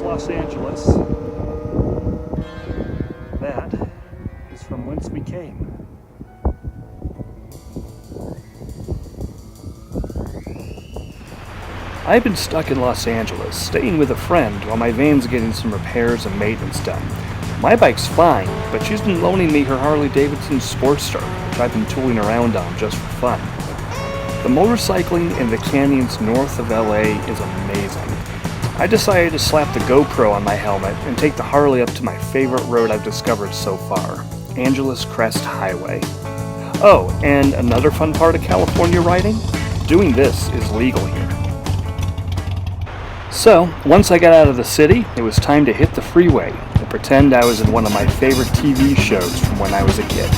Los Angeles. That is from whence we came. I've been stuck in Los Angeles, staying with a friend while my van's getting some repairs and maintenance done. My bike's fine, but she's been loaning me her Harley-Davidson Sportster, which I've been tooling around on just for fun. The motorcycling in the canyons north of LA is amazing. I decided to slap the GoPro on my helmet and take the Harley up to my favorite road I've discovered so far, Angeles Crest Highway. Oh, and another fun part of California riding? Doing this is legal here. So, once I got out of the city, it was time to hit the freeway and pretend I was in one of my favorite TV shows from when I was a kid.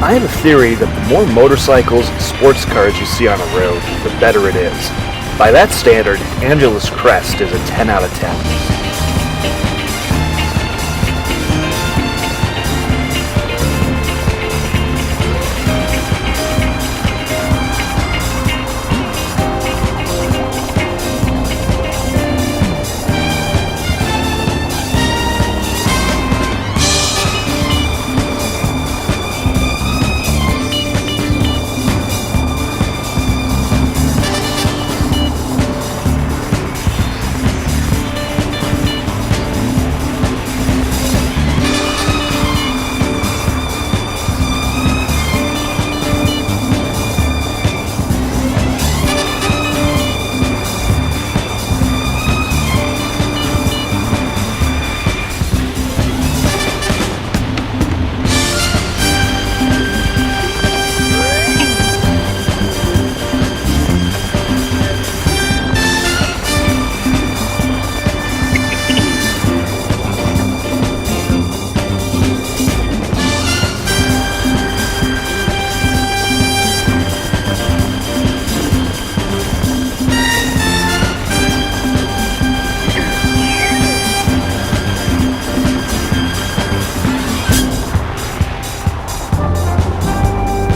I have a theory that the more motorcycles and sports cars you see on a road, the better it is. By that standard, Angeles Crest is a 10 out of 10.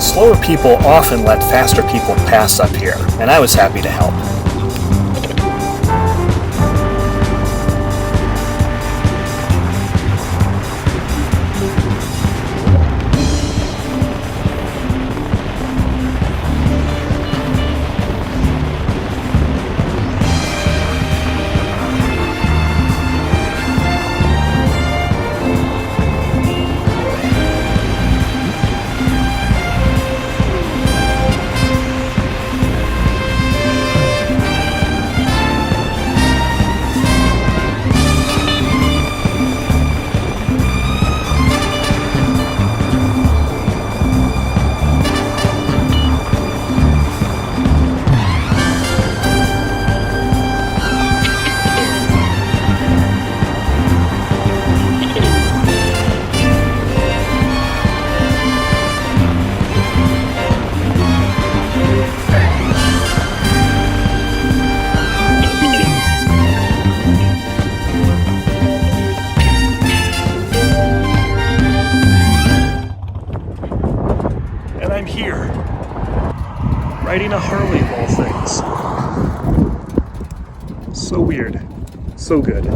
Slower people often let faster people pass up here, and I was happy to help. So weird. So good.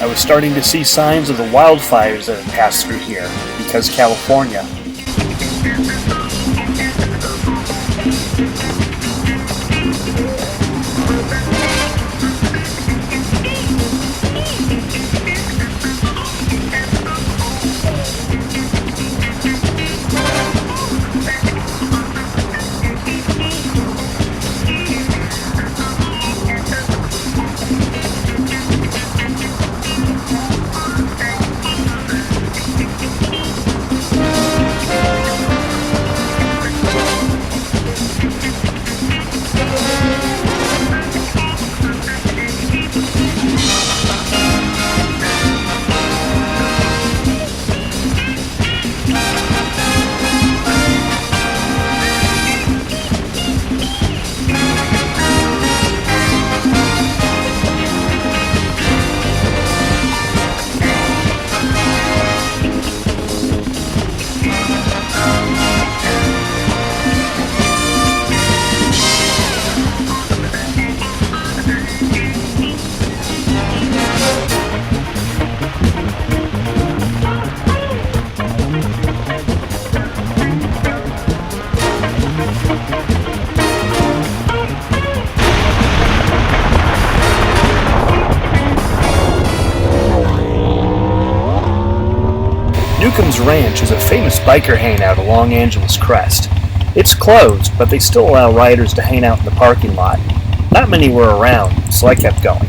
I was starting to see signs of the wildfires that had passed through here, because California. Newcomb's Ranch is a famous biker hangout along Angeles Crest. It's closed, but they still allow riders to hang out in the parking lot. Not many were around, so I kept going.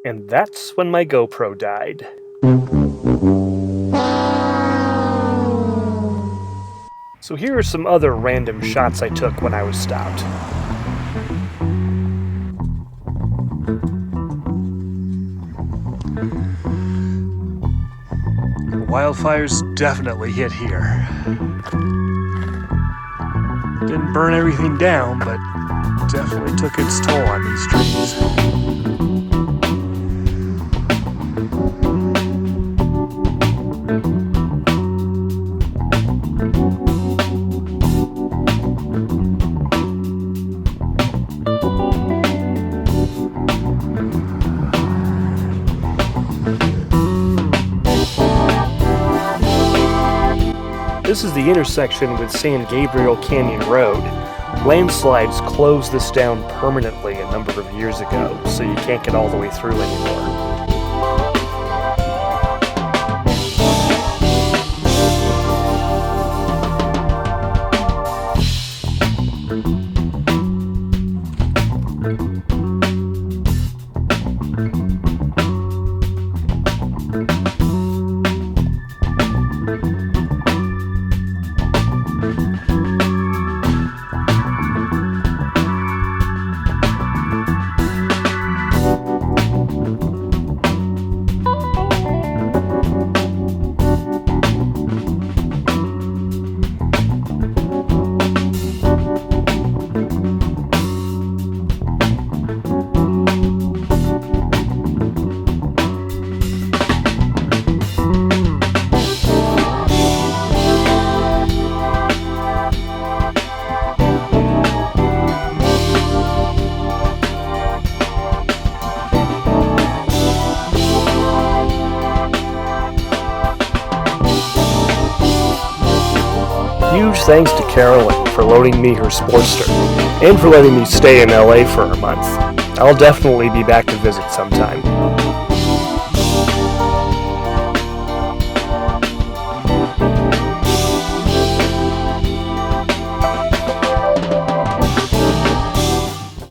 And that's when my GoPro died. So here are some other random shots I took when I was stopped. wildfires definitely hit here. Didn't burn everything down, but definitely took its toll on these trees. This is the intersection with San Gabriel Canyon Road. Landslides closed this down permanently a number of years ago, so you can't get all the way through anymore. Huge thanks to Carolyn for loaning me her Sportster, and for letting me stay in LA for a month. I'll definitely be back to visit sometime.